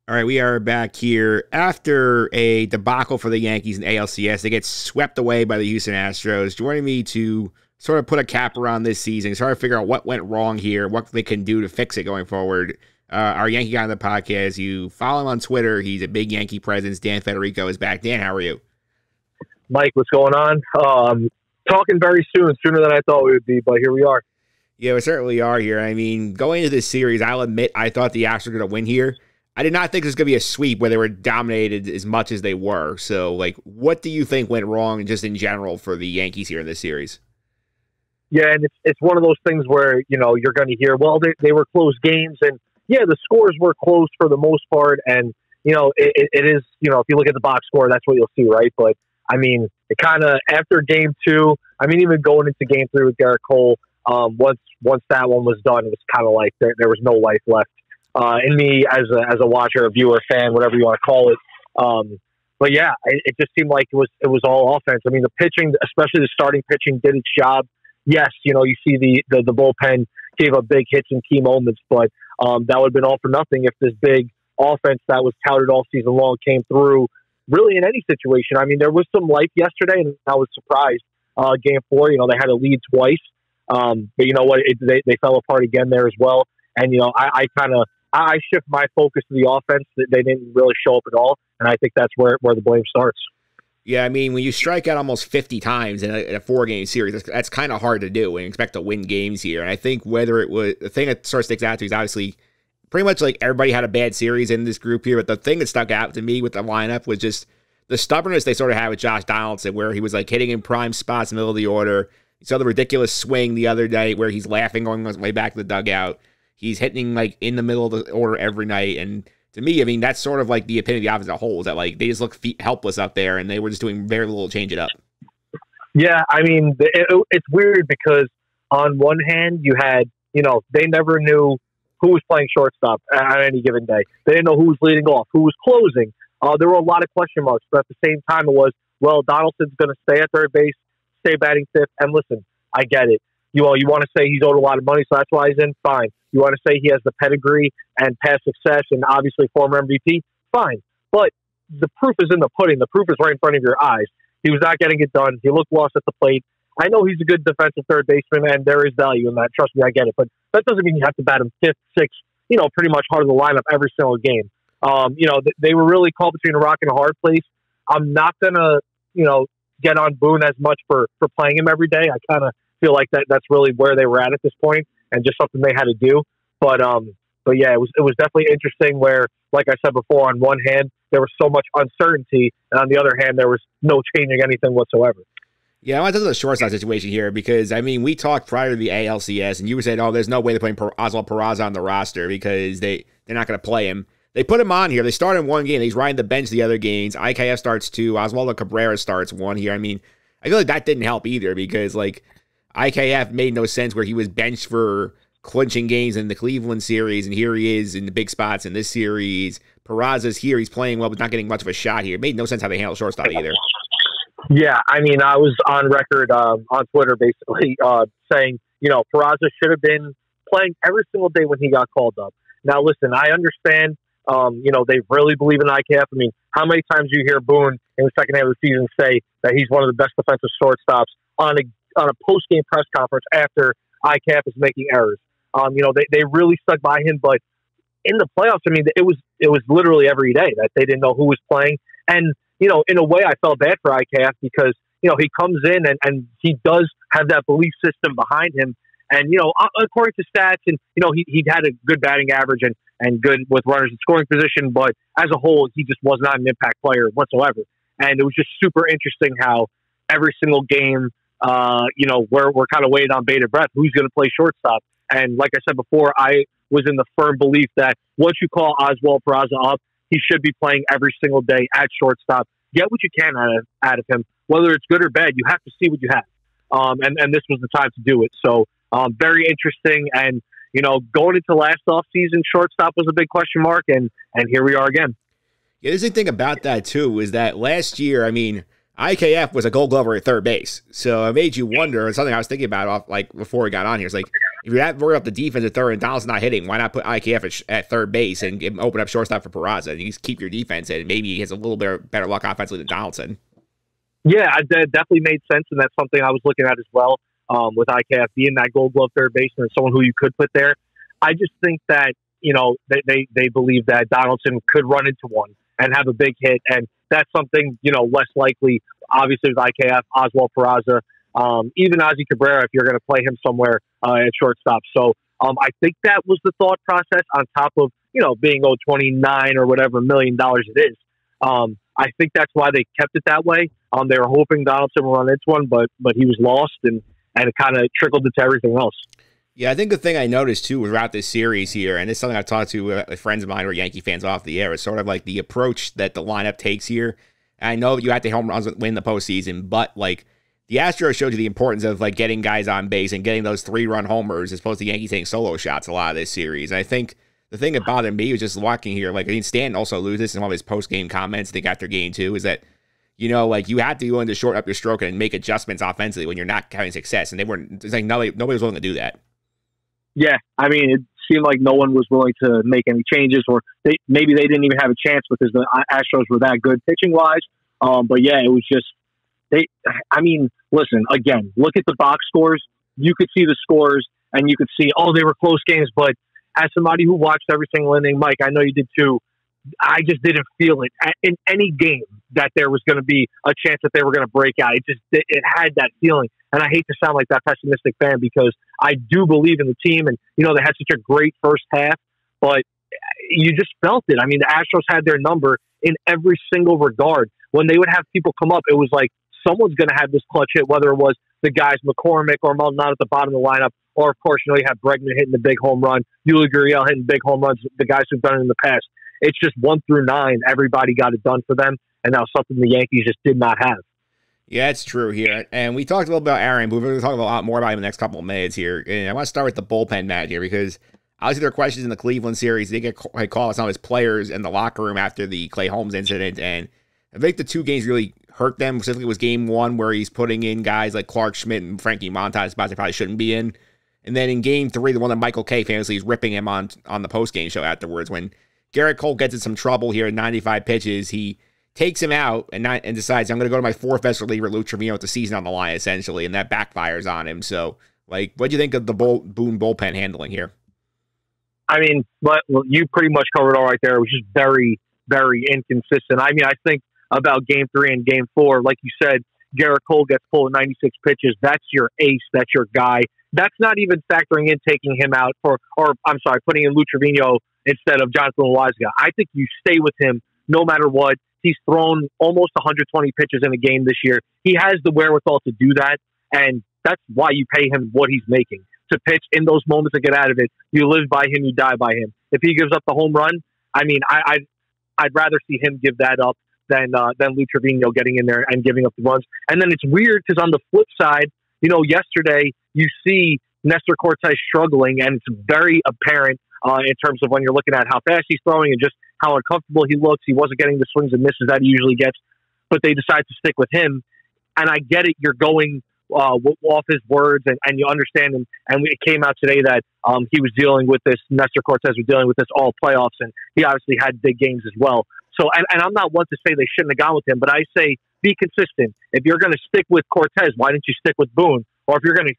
All right, we are back here after a debacle for the Yankees in ALCS. They get swept away by the Houston Astros. Joining me to sort of put a cap around this season, sort of figure out what went wrong here, what they can do to fix it going forward. Our Yankee guy on the podcast, you follow him on Twitter. He's a big Yankee presence. Dan Federico is back. Dan, how are you? Mike, what's going on? Talking very soon, sooner than I thought we would be, but here we are. Yeah, we certainly are here. I mean, going into this series, I'll admit I thought the Astros were going to win here. I did not think it was going to be a sweep where they were dominated as much as they were. So, what do you think went wrong just in general for the Yankees here in this series? Yeah, and it's one of those things where, you're going to hear, well, they were close games. And, yeah, the scores were close for the most part. And, it is, if you look at the box score, that's what you'll see, right? But, I mean, it kind of, after game two, even going into game three with Garrett Cole, once that one was done, it was kind of like there was no life left. In me as a watcher, a viewer, fan, whatever you want to call it. But yeah, it just seemed like it was all offense. I mean, the pitching, especially the starting pitching, did its job. Yes, you see the bullpen gave up big hits in key moments, but that would have been all for nothing if this big offense that was touted all season long came through really in any situation. I mean, there was some life yesterday, and I was surprised. Game four, they had a lead twice. But you know what? They fell apart again there as well. And, I shift my focus to the offense. They didn't really show up at all, and I think that's where the blame starts. Yeah, I mean, when you strike out almost 50 times in a four-game series, that's kind of hard to do and expect to win games here. And I think the thing that sort of sticks out to is obviously pretty much like everybody had a bad series in this group here, but the thing that stuck out to me with the lineup was just the stubbornness they sort of had with Josh Donaldson, where he was hitting in prime spots in the middle of the order. You saw the ridiculous swing the other day where he's laughing going his way back to the dugout. He's hitting in the middle of the order every night. And to me, that's sort of the epitome of the offense as a whole, is that they just look helpless up there and they were just doing very little to change it up. Yeah, it's weird because on one hand you had, they never knew who was playing shortstop at any given day. They didn't know who was leading off, who was closing. There were a lot of question marks, but at the same time it was, well, Donaldson's going to stay at third base, stay batting fifth. And listen, I get it. You want to say he's owed a lot of money, so that's why he's in? Fine. You want to say he has the pedigree and past success and obviously former MVP? Fine. But the proof is in the pudding. The proof is right in front of your eyes. He was not getting it done. He looked lost at the plate. I know he's a good defensive third baseman, and there is value in that. Trust me, I get it. But that doesn't mean you have to bat him fifth, sixth, pretty much part of the lineup every single game. They were really caught between a rock and a hard place. I'm not going to, get on Boone as much for playing him every day. I kind of feel like that's really where they were at this point, and just something they had to do. But yeah, it was definitely interesting where, like I said before, on one hand there was so much uncertainty, and on the other hand there was no changing anything whatsoever. Yeah, I want to talk about the shortstop situation here because we talked prior to the ALCS, and you were saying, "Oh, there's no way they're putting Oswald Peraza on the roster because they're not going to play him." They put him on here. They started in one game. He's riding the bench the other games. IKF starts two. Oswaldo Cabrera starts one here. I feel like that didn't help either because IKF made no sense where he was benched for clinching games in the Cleveland series, and here he is in the big spots in this series. Peraza's here. He's playing well, but not getting much of a shot here. It made no sense how they handled shortstop either. Yeah, I was on record on Twitter basically saying, Peraza should have been playing every single day when he got called up. Now, listen, I understand, they really believe in IKF. How many times do you hear Boone in the second half of the season say that he's one of the best defensive shortstops on a post-game press conference after IKF is making errors? They really stuck by him, but in the playoffs, it was literally every day that they didn't know who was playing. And, in a way I felt bad for IKF because, he comes in and he does have that belief system behind him. And, according to stats and, he had a good batting average and good with runners in scoring position, but as a whole, he just was not an impact player whatsoever. And it was just super interesting how every single game, we're kind of waiting on bated breath. Who's going to play shortstop? And like I said before, I was in the firm belief that once you call Oswald Peraza up, he should be playing every single day at shortstop. Get what you can out of him. Whether it's good or bad, you have to see what you have. And this was the time to do it. So very interesting. And, going into last offseason, shortstop was a big question mark. And here we are again. Yeah, there's a thing about that, too, is that last year, IKF was a Gold Glover at third base, so it made you wonder. It's something I was thinking about before we got on here. It's like, if you're worried about the defense at third and Donald's not hitting, why not put IKF at third base and open up shortstop for Peraza? And you just keep your defense in. Maybe he has a little bit better luck offensively than Donaldson. Yeah, that definitely made sense, and that's something I was looking at as well. With IKF being that Gold Glove third baseman, someone who you could put there. I just think that they believe that Donaldson could run into one and have a big hit, and that's something less likely. Obviously, with IKF, Oswald Peraza, even Ozzie Cabrera, if you're going to play him somewhere at shortstop. So I think that was the thought process on top of being owed $29 or whatever $1 million it is. I think that's why they kept it that way. They were hoping Donaldson would run into one, but he was lost, and it kind of trickled into everything else. Yeah, I think the thing I noticed, too, throughout this series here, and it's something I've talked to friends of mine who are Yankee fans off the air, is sort of like the approach that the lineup takes here. And I know you have to home runs win the postseason, but like the Astros showed you the importance of like getting guys on base and getting those 3-run homers as opposed to Yankees taking solo shots a lot of this series. And I think the thing that bothered me was just watching here, like, I mean, Stanton also loses this in one of his post-game comments, I think after game 2, is that, you have to go in to shorten up your stroke and make adjustments offensively when you're not having success. And they weren't, it's like nobody was willing to do that. Yeah, I mean, it seemed like no one was willing to make any changes, or maybe they didn't even have a chance because the Astros were that good pitching-wise. But yeah, it was just, listen, again, look at the box scores. You could see the scores, and you could see, they were close games. But as somebody who watched every single inning, Mike, I know you did too, I just didn't feel it in any game that there was going to be a chance that they were going to break out. It had that feeling. And I hate to sound like that pessimistic fan because I do believe in the team, and they had such a great first half, but you just felt it. I mean, the Astros had their number in every single regard. When they would have people come up, it was like someone's going to have this clutch hit, whether it was the guys McCormick or Maldonado at the bottom of the lineup, or of course, you have Bregman hitting the big home run, Yuli Gurriel hitting big home runs, the guys who've done it in the past. It's just 1 through 9. Everybody got it done for them, and that was something the Yankees just did not have. Yeah, it's true here. And we talked a little about Aaron, but we're going to talk a lot more about him in the next couple of minutes here. And I want to start with the bullpen match here because obviously there are questions in the Cleveland series. They get called on some of his players in the locker room after the Clay Holmes incident. And I think the 2 games really hurt them. Specifically, it was game 1 where he's putting in guys like Clark Schmidt and Frankie Montas spots they probably shouldn't be in. And then in game 3, the one that Michael Kay famously is ripping him on the post-game show afterwards when Garrett Cole gets in some trouble here at 95 pitches. He takes him out and decides, I'm going to go to my 4th best reliever, Lou Trevino, with the season on the line, essentially, and that backfires on him. So, what do you think of the Boone bullpen handling here? I mean, you pretty much covered all right there. It was just very, very inconsistent. I mean, I think about game 3 and game 4, like you said, Garrett Cole gets pulled at 96 pitches. That's your ace. That's your guy. That's not even factoring in taking him out putting in Lou Trevino instead of Jonathan Loaiza. I think you stay with him no matter what. He's thrown almost 120 pitches in a game this year. He has the wherewithal to do that, and that's why you pay him what he's making. To pitch in those moments and get out of it, you live by him, you die by him. If he gives up the home run, I mean, I'd rather see him give that up than Lou Trevino getting in there and giving up the runs. And then it's weird because on the flip side, yesterday you see Nestor Cortes struggling, and it's very apparent in terms of when you're looking at how fast he's throwing and just how uncomfortable he looks. He wasn't getting the swings and misses that he usually gets, but they decide to stick with him. And I get it. You're going off his words and you understand. And it came out today that he was dealing with this, Nestor Cortes was dealing with this all playoffs, and he obviously had big games as well. So, and I'm not one to say they shouldn't have gone with him, but I say be consistent. If you're going to stick with Cortes, why didn't you stick with Boone? Or if you're going to,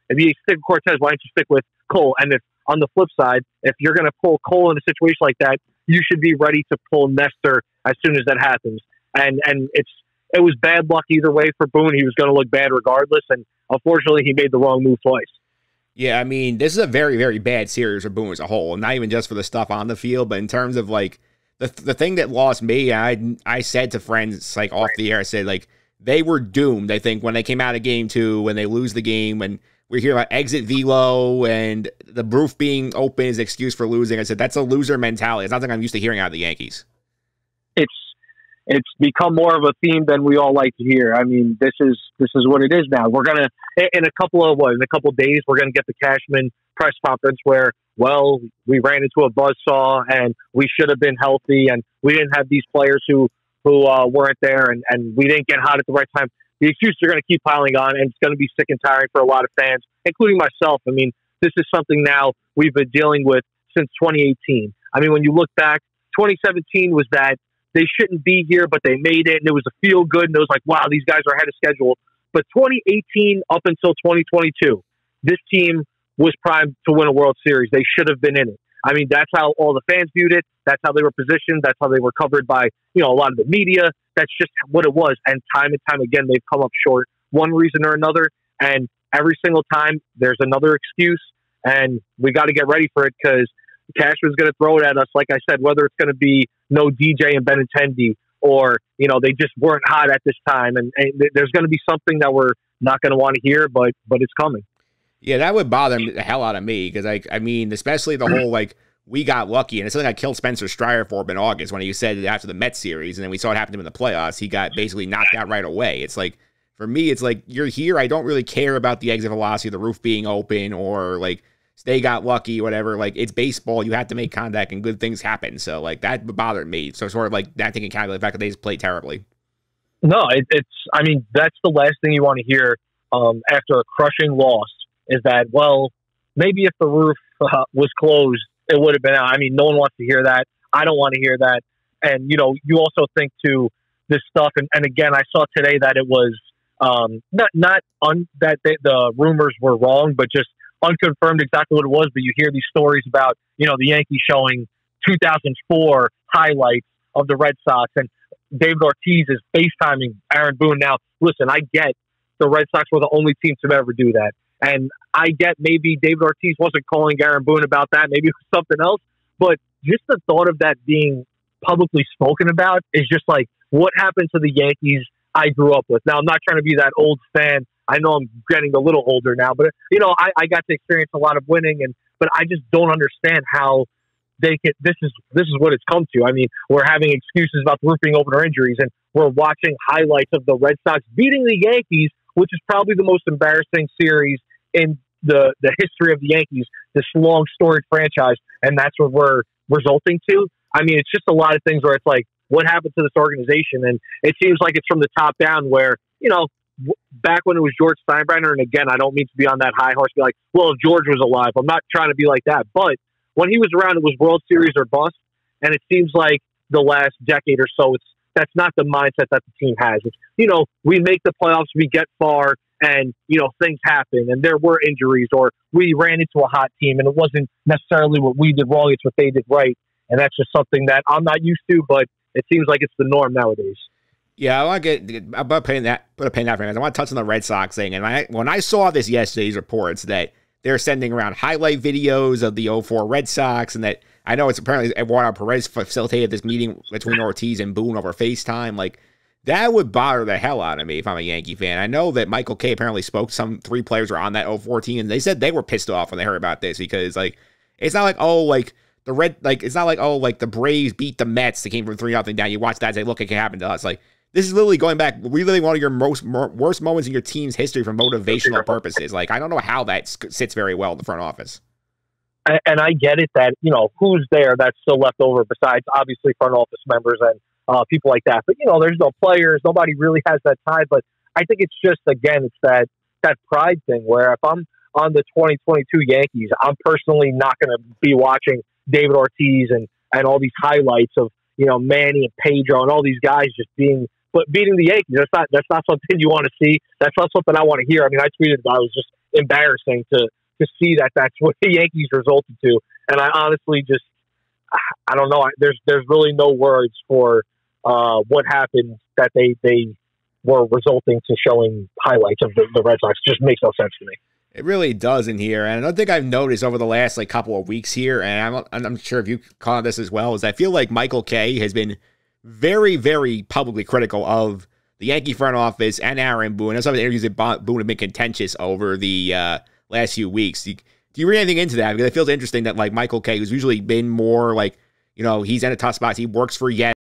if you stick with Cortes, why don't you stick with Cole? And if on the flip side, if you're going to pull Cole in a situation like that, you should be ready to pull Nestor as soon as that happens. And it was bad luck either way for Boone. He was going to look bad regardless, and unfortunately, he made the wrong move twice. Yeah, I mean, this is a very, very bad series for Boone as a whole, not even just for the stuff on the field, but in terms of like the thing that lost me. I said to friends like off the air, I said like they were doomed. I think when they came out of game 2, when they lose the game, when we hear about exit velo and the roof being open is an excuse for losing. I said that's a loser mentality. It's not something I'm used to hearing out of the Yankees. It's become more of a theme than we all like to hear. I mean, this is what it is now. We're gonna in a couple of days we're gonna get the Cashman press conference where, well, we ran into a buzzsaw and we should have been healthy and we didn't have these players who who weren't there, and we didn't get hot at the right time. The excuses are going to keep piling on, and it's going to be sick and tiring for a lot of fans, including myself. I mean, this is something now we've been dealing with since 2018. I mean, when you look back, 2017 was that they shouldn't be here, but they made it, and it was a feel good, and it was like, wow, these guys are ahead of schedule. But 2018 up until 2022, this team was primed to win a World Series. They should have been in it. I mean, that's how all the fans viewed it. That's how they were positioned. That's how they were covered by, a lot of the media. That's just what it was. And time again, they've come up short, one reason or another. And every single time there's another excuse, and we got to get ready for it because Cashman's going to throw it at us. Like I said, whether it's going to be no DJ and Benintendi, or, they just weren't hot at this time. And there's going to be something that we're not going to want to hear, but it's coming. Yeah, that would bother the hell out of me because, I mean, especially the whole, we got lucky. And it's something I killed Spencer Strider for in August when he said after the Mets series, and then we saw it happen to him in the playoffs. He got basically knocked out right away. It's like, for me, it's like, you're here. I don't really care about the exit velocity, the roof being open, or, they got lucky, whatever. It's baseball. You have to make contact, and good things happen. So, that bothered me. So, sort of that taking account of the fact that they just played terribly. No, that's the last thing you want to hear after a crushing loss. Is that, well, maybe if the roof was closed, it would have been out. I mean, no one wants to hear that. I don't want to hear that. And, you also think to this stuff. And again, I saw today that it was that the rumors were wrong, but just unconfirmed exactly what it was. But you hear these stories about, the Yankees showing 2004 highlights of the Red Sox, and David Ortiz is FaceTiming Aaron Boone. Now, listen, I get the Red Sox were the only team to ever do that. And I get maybe David Ortiz wasn't calling Aaron Boone about that. Maybe it was something else. But just the thought of that being publicly spoken about is just like, what happened to the Yankees I grew up with? Now, I'm not trying to be that old fan. I know I'm getting a little older now. But, I got to experience a lot of winning. But I just don't understand how they can. This is what it's come to. I mean, we're having excuses about the roof being open or injuries. And we're watching highlights of the Red Sox beating the Yankees, which is probably the most embarrassing series in the history of the Yankees, this long storied franchise, and that's what we're resulting to. I mean, it's just a lot of things where it's like, what happened to this organization? And it seems like it's from the top down where, back when it was George Steinbrenner, and again, I don't mean to be on that high horse, be like, well, if George was alive, I'm not trying to be like that. But when he was around, it was World Series or bust. And it seems like the last decade or so, that's not the mindset that the team has. It's, we make the playoffs, we get far, and, things happen, and there were injuries, or we ran into a hot team, and it wasn't necessarily what we did wrong, it's what they did right. And that's just something that I'm not used to, but it seems like it's the norm nowadays. Yeah, I want to put a pin in that for a minute. I want to touch on the Red Sox thing. And when I saw this yesterday's reports that they're sending around highlight videos of the 04 Red Sox, and that I know it's apparently Eduardo Perez facilitated this meeting between Ortiz and Boone over FaceTime, that would bother the hell out of me if I'm a Yankee fan. I know that Michael Kay apparently spoke to some 3 players who were on that 04 team, and they said they were pissed off when they heard about this because, it's not like, the Braves beat the Mets that came from 3-0 down. You watch that and say, look, it can happen to us. This is literally going back, reliving one of your worst moments in your team's history for motivational purposes. I don't know how that sits very well in the front office. And I get it that, who's there that's still left over besides obviously front office members and people like that. But, there's no players. Nobody really has that tie. But I think it's just, again, it's that pride thing where if I'm on the 2022 Yankees, I'm personally not going to be watching David Ortiz and all these highlights of, Manny and Pedro and all these guys just beating the Yankees. That's not something you want to see. That's not something I want to hear. I mean, I tweeted about it. It was just embarrassing to see that that's what the Yankees resulted to. And I honestly just, I don't know. There's really no words for what happened that they were resulting to showing highlights of the Red Sox. It just makes no sense to me. It really does in here. And another thing I've noticed over the last couple of weeks here, and I'm sure if you caught this as well, is I feel like Michael Kay has been very, very publicly critical of the Yankee front office and Aaron Boone. And some of the interviews that Boone have been contentious over the last few weeks. Do you read anything into that? Because it feels interesting that Michael Kay, who's usually been more he's in a tough spot. He works for